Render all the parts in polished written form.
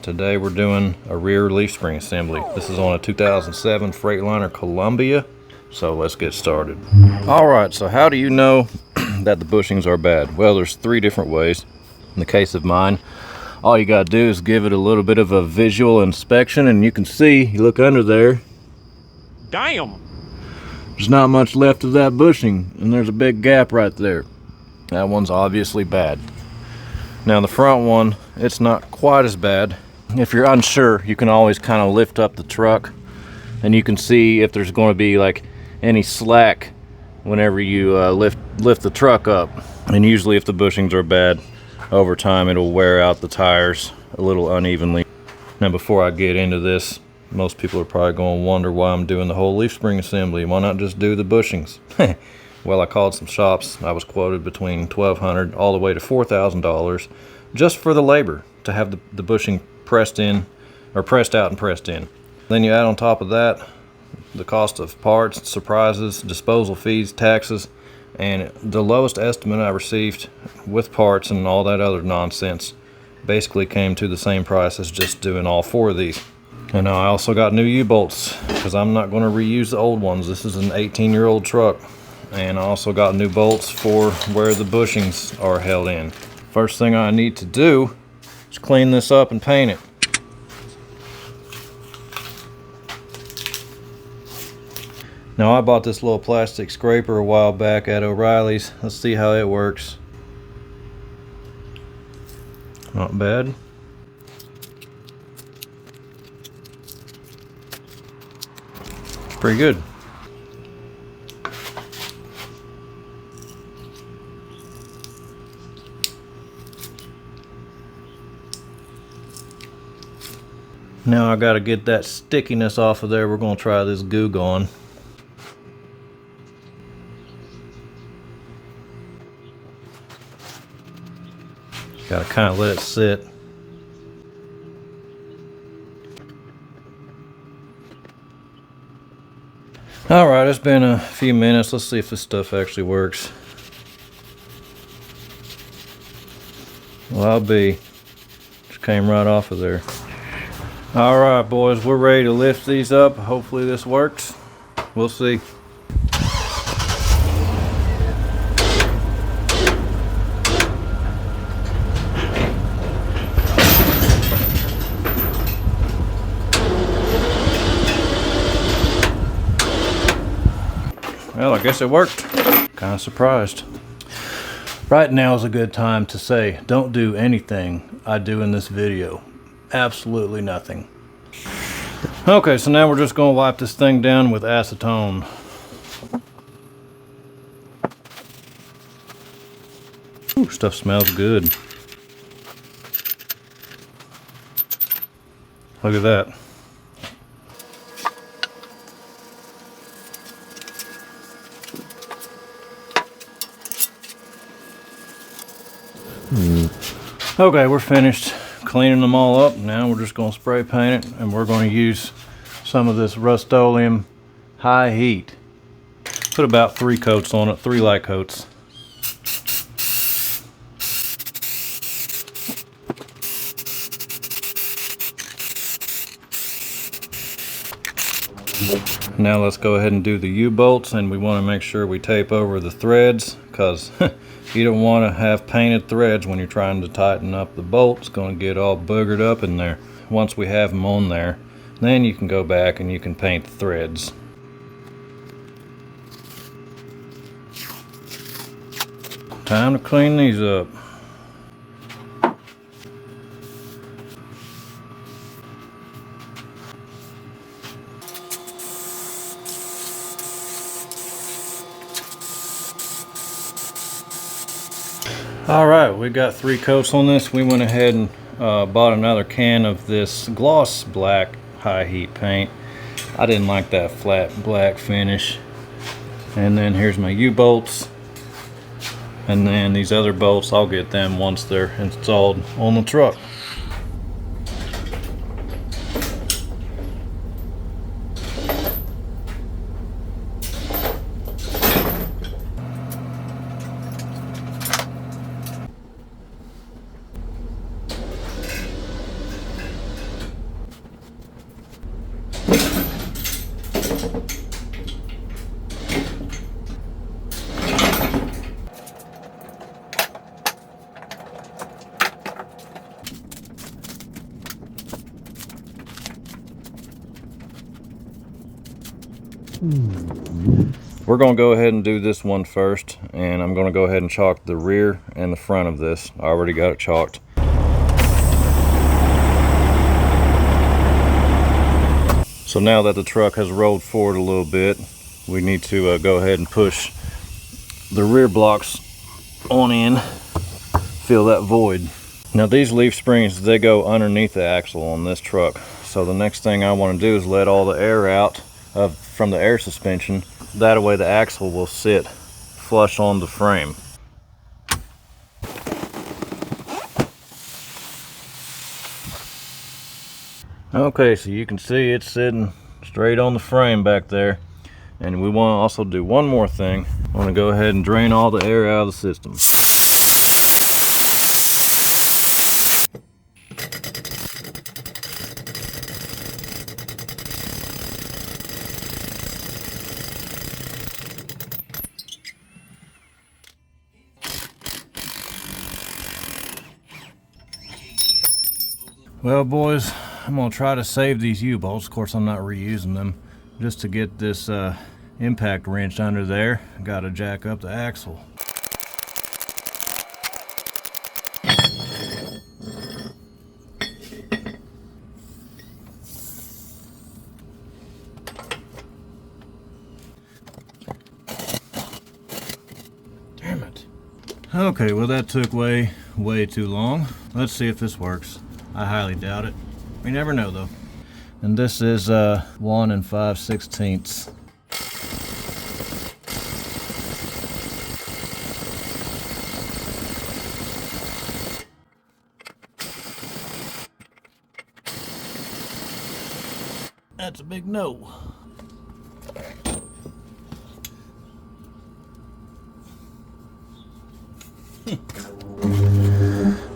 Today we're doing a rear leaf spring assembly. This is on a 2007 Freightliner Columbia, so let's get started. Alright, so how do you know that the bushings are bad? Well, there's three different ways. In the case of mine, all you gotta do is give it a little bit of a visual inspection, and you can see, you look under there, damn! There's not much left of that bushing, and there's a big gap right there. That one's obviously bad. Now the front one, it's not quite as bad. If you're unsure, you can always kind of lift up the truck and you can see if there's going to be like any slack whenever you lift the truck up. And usually if the bushings are bad, over time it'll wear out the tires a little unevenly. Now before I get into this, most people are probably going to wonder why I'm doing the whole leaf spring assembly. Why not just do the bushings? Well, I called some shops. I was quoted between $1,200 all the way to $4,000 just for the labor to have the bushing pressed in, or pressed out and pressed in. Then you add on top of that the cost of parts, surprises, disposal fees, taxes, and the lowest estimate I received with parts and all that other nonsense basically came to the same price as just doing all four of these. And I also got new U-bolts because I'm not going to reuse the old ones. This is an 18-year-old truck. And I also got new bolts for where the bushings are held in. First thing I need to do is clean this up and paint it. Now I bought this little plastic scraper a while back at O'Reilly's. Let's see how it works. Not bad. Pretty good. Now I gotta get that stickiness off of there. We're gonna try this Goo Gone. Gotta kind of let it sit. Alright, it's been a few minutes. Let's see if this stuff actually works. Well, I'll be. Just came right off of there. Alright boys, we're ready to lift these up. Hopefully this works. We'll see. Well, I guess it worked. Kind of surprised. Right now is a good time to say, don't do anything I do in this video. Absolutely nothing. Okay, so now we're just going to wipe this thing down with acetone. Ooh, stuff smells good. Look at that. Okay, we're finished cleaning them all up. Now we're just going to spray paint it, and we're going to use some of this Rust-Oleum high heat. Put about 3 coats on it, 3 light coats. Now let's go ahead and do the U-bolts, and we want to make sure we tape over the threads, because you don't want to have painted threads when you're trying to tighten up the bolt. It's going to get all boogered up in there. Once we have them on there, then you can go back and you can paint the threads. Time to clean these up. Alright, we got 3 coats on this. We went ahead and bought another can of this gloss black high heat paint. I didn't like that flat black finish. And then here's my U-bolts. And then these other bolts, I'll get them once they're installed on the truck. We're going to go ahead and do this one first, and I'm going to go ahead and chalk the rear and the front of this. I already got it chalked. So now that the truck has rolled forward a little bit, we need to go ahead and push the rear blocks on in, fill that void. Now these leaf springs, they go underneath the axle on this truck. So the next thing I want to do is let all the air out from the air suspension. That way the axle will sit flush on the frame. Okay, so you can see it's sitting straight on the frame back there. And we want to also do one more thing. I want to go ahead and drain all the air out of the system. Well, boys, I'm gonna try to save these U-bolts. Of course, I'm not reusing them. Just to get this impact wrench under there, gotta jack up the axle. Damn it. Okay, well that took way too long. Let's see if this works. I highly doubt it. We never know though. And this is 1 5/16. That's a big no.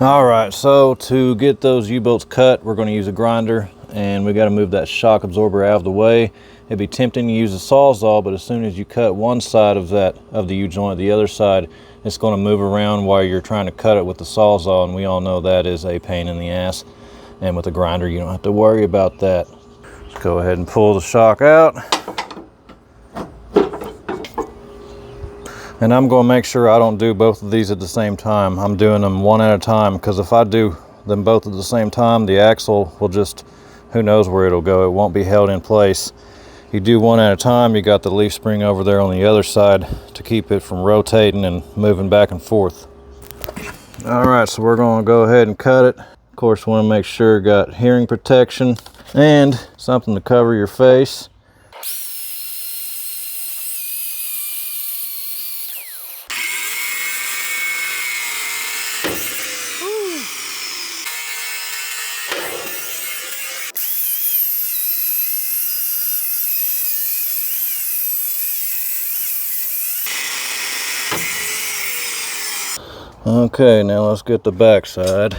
All right, so to get those U-bolts cut, we're going to use a grinder, and we got to move that shock absorber out of the way. It'd be tempting to use a sawzall, but as soon as you cut one side of the U-joint, the other side, it's going to move around while you're trying to cut it with the sawzall, and we all know that is a pain in the ass. And with a grinder, you don't have to worry about that. Let's go ahead and pull the shock out. And I'm going to make sure I don't do both of these at the same time. I'm doing them one at a time, because if I do them both at the same time, the axle will just, who knows where it'll go. It won't be held in place. You do one at a time, you got the leaf spring over there on the other side to keep it from rotating and moving back and forth. All right, so we're going to go ahead and cut it. Of course, want to make sure you got hearing protection and something to cover your face. Okay, now let's get the back side.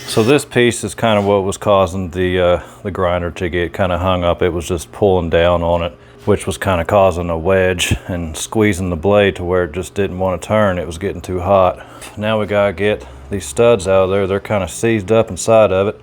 So this piece is kind of what was causing the grinder to get kind of hung up. It was just pulling down on it, which was kind of causing a wedge and squeezing the blade to where it just didn't want to turn. It was getting too hot. Now we gotta get these studs out of there. They're kind of seized up inside of it.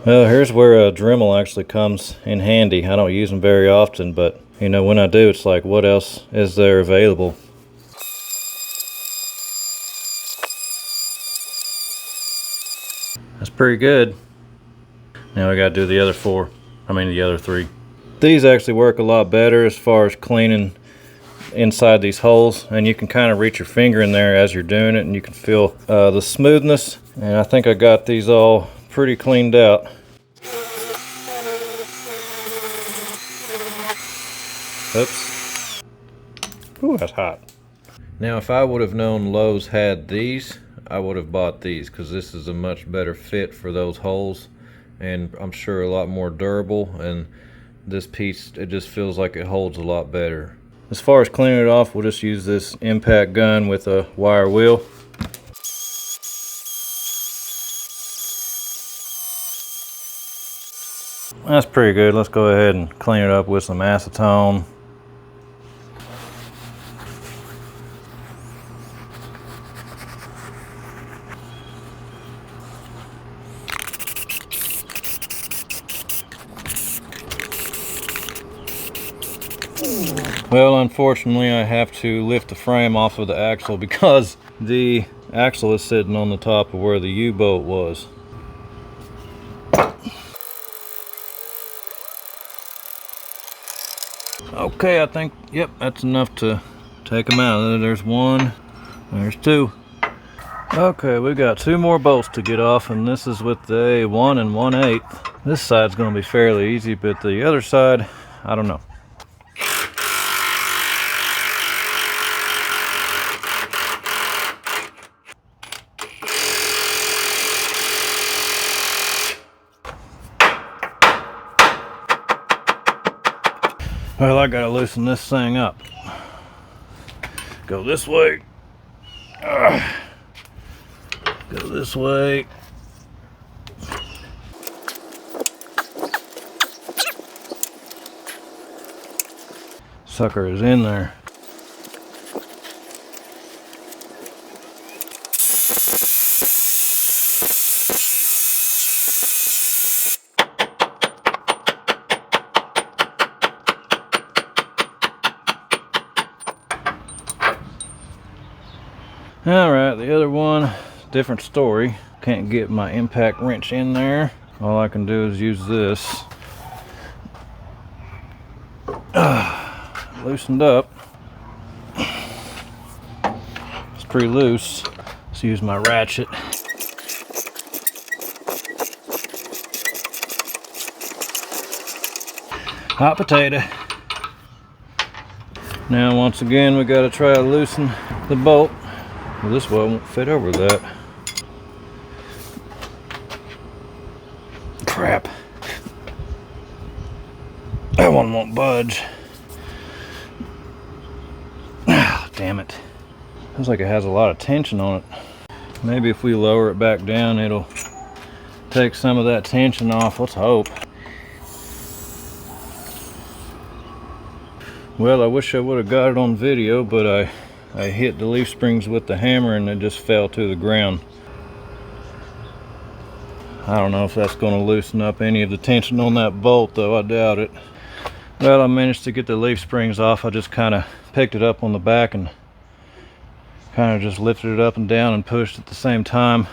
Well, here's where a Dremel actually comes in handy. I don't use them very often, but you know, when I do, it's like, what else is there available? That's pretty good. Now we gotta do the other the other three. These actually work a lot better as far as cleaning inside these holes, and you can kind of reach your finger in there as you're doing it, and you can feel the smoothness. And I think I got these all pretty cleaned out. Oops. Ooh, that's hot. Now, if I would have known Lowe's had these, I would have bought these, because this is a much better fit for those holes, and I'm sure a lot more durable, and this piece, it just feels like it holds a lot better. As far as cleaning it off, we'll just use this impact gun with a wire wheel. That's pretty good. Let's go ahead and clean it up with some acetone. Well, unfortunately, I have to lift the frame off of the axle because the axle is sitting on the top of where the U-bolt was. Okay, I think, yep, that's enough to take them out. There's one, there's two. Okay, we got two more bolts to get off, and this is with the 1 1/8. This side's going to be fairly easy, but the other side, I don't know. Well, I gotta loosen this thing up. Go this way. Go this way. Sucker is in there. Alright, the other one, different story. Can't get my impact wrench in there. All I can do is use this. Loosened up. It's pretty loose. Let's use my ratchet. Hot potato. Now once again we gotta try to loosen the bolt. Well, this one won't fit over that. Crap. That one won't budge. Ah, damn it. Feels like it has a lot of tension on it. Maybe if we lower it back down, it'll take some of that tension off. Let's hope. Well, I wish I would have got it on video, but I hit the leaf springs with the hammer and it just fell to the ground. I don't know if that's going to loosen up any of the tension on that bolt, though. I doubt it. Well, I managed to get the leaf springs off. I just kind of picked it up on the back and kind of just lifted it up and down and pushed at the same time.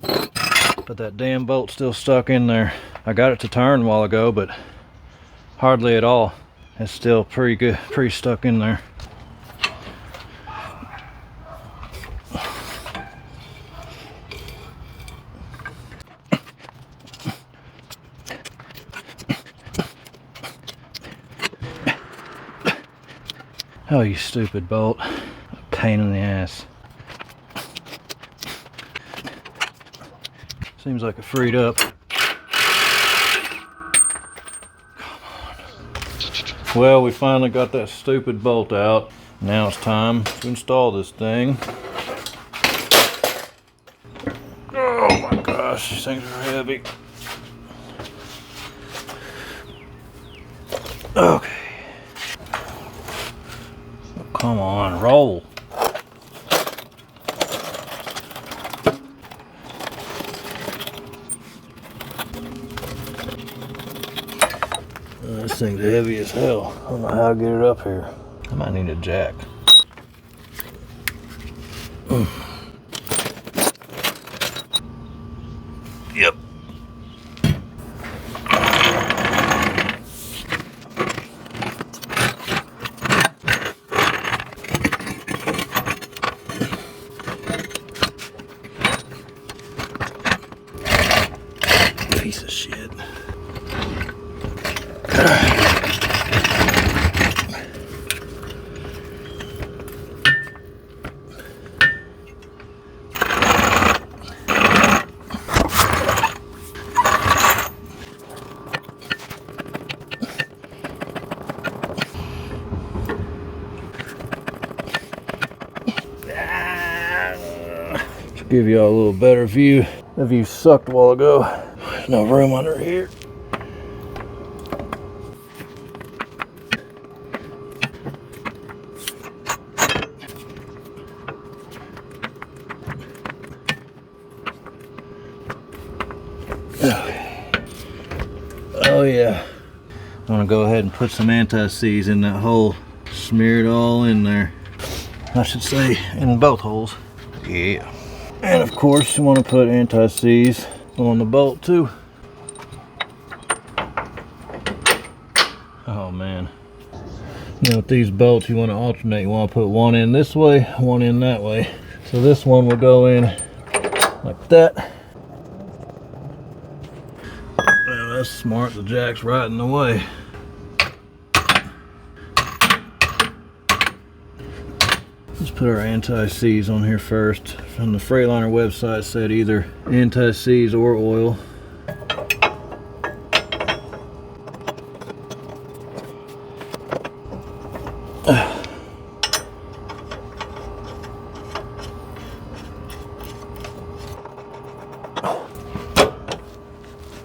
But that damn bolt's still stuck in there. I got it to turn a while ago, but hardly at all. It's still pretty good, pretty stuck in there. Oh, you stupid bolt. A pain in the ass. Seems like it freed up. Well, we finally got that stupid bolt out. Now it's time to install this thing. Oh my gosh, these things are heavy. Okay. Oh, come on, roll. This thing's heavy as hell. I don't know how to get it up here. I might need a jack. Yep. Piece of shit. give you all a little better view. The view sucked a while ago. There's no room under here. Oh yeah. I'm gonna go ahead and put some anti-seize in that hole. Smear it all in there. I should say in both holes. Yeah. And of course you want to put anti-seize on the bolt too. Oh man. You know, with these bolts you want to alternate. You want to put one in this way, one in that way. So this one will go in like that. Well, that's smart. The jack's right in the way. Let's put our anti-seize on here first. From the Freightliner website said either anti-seize or oil.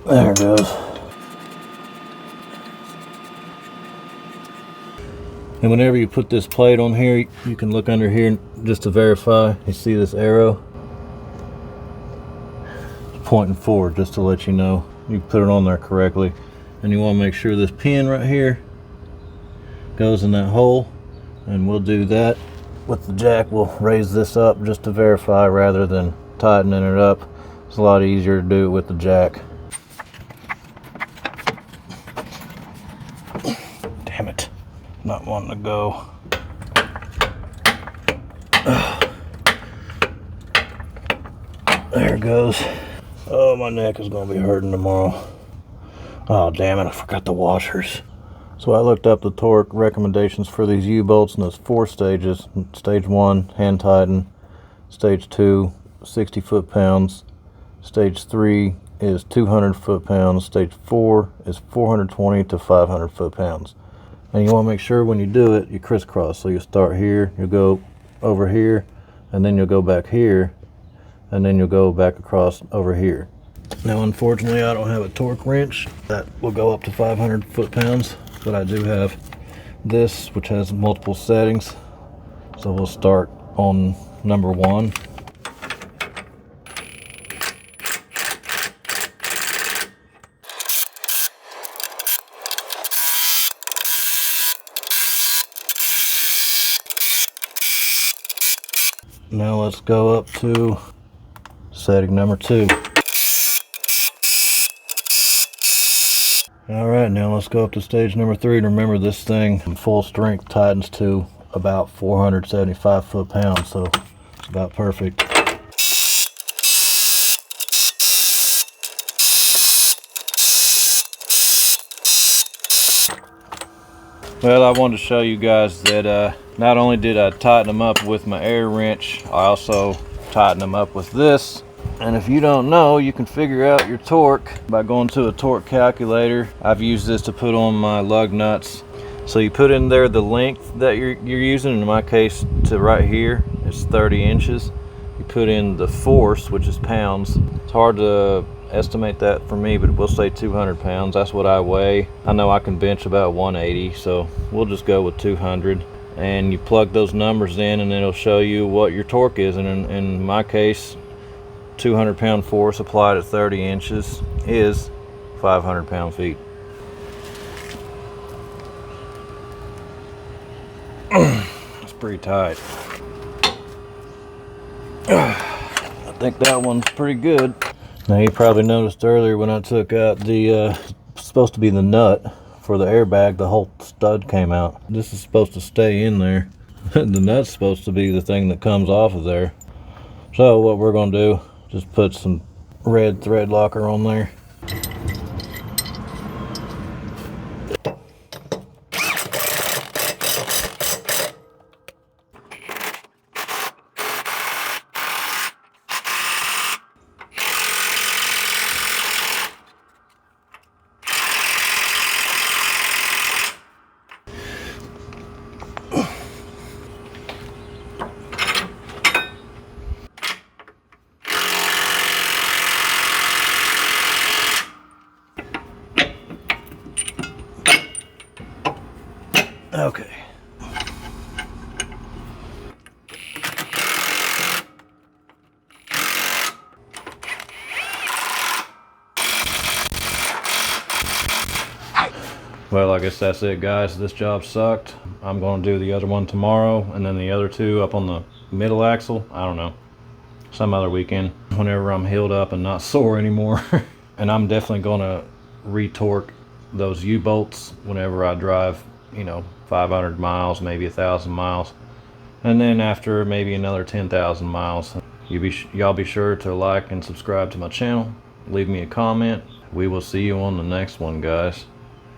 There it goes. And whenever you put this plate on here, you can look under here just to verify. You see this arrow? It's pointing forward just to let you know you put it on there correctly. And you want to make sure this pin right here goes in that hole. And we'll do that with the jack. We'll raise this up just to verify rather than tightening it up. It's a lot easier to do it with the jack. Damn it. Not wanting to go. There it goes. Oh, my neck is going to be hurting tomorrow. Oh, damn it. I forgot the washers. So I looked up the torque recommendations for these U-bolts, and there's 4 stages. Stage 1, hand tighten. Stage 2, 60 foot-pounds. Stage 3 is 200 foot-pounds. Stage 4 is 420 to 500 foot-pounds. And you want to make sure when you do it, you crisscross. So you start here, you'll go over here, and then you'll go back here, and then you'll go back across over here. Now, unfortunately, I don't have a torque wrench that will go up to 500 foot-pounds, but I do have this, which has multiple settings. So we'll start on number 1. Now let's go up to setting number 2. Alright, now let's go up to stage number 3. And remember, this thing full strength tightens to about 475 foot-pounds, so it's about perfect. Well, I wanted to show you guys that not only did I tighten them up with my air wrench, I also tightened them up with this. And if you don't know, you can figure out your torque by going to a torque calculator. I've used this to put on my lug nuts. So you put in there the length that you're using. In my case, to right here, it's 30 inches. You put in the force, which is pounds. It's hard to estimate that for me, but we'll say 200 pounds. That's what I weigh. I know I can bench about 180, so we'll just go with 200. And you plug those numbers in, and it'll show you what your torque is. And in my case, 200 pound force applied at 30 inches is 500 pound feet. That's pretty tight. I think that one's pretty good. Now, you probably noticed earlier when I took out the supposed to be the nut for the airbag, the whole stud came out. This is supposed to stay in there. The nut's supposed to be the thing that comes off of there. So what we're going to do, just put some red thread locker on there. Okay. Well, I guess that's it, guys. This job sucked. I'm going to do the other one tomorrow, and then the other two up on the middle axle. I don't know. Some other weekend, whenever I'm healed up and not sore anymore. And I'm definitely going to retorque those U-bolts whenever I drive, 500 miles, maybe 1,000 miles. And then after maybe another 10,000 miles, y'all be sure to like and subscribe to my channel. Leave me a comment. We will see you on the next one, guys.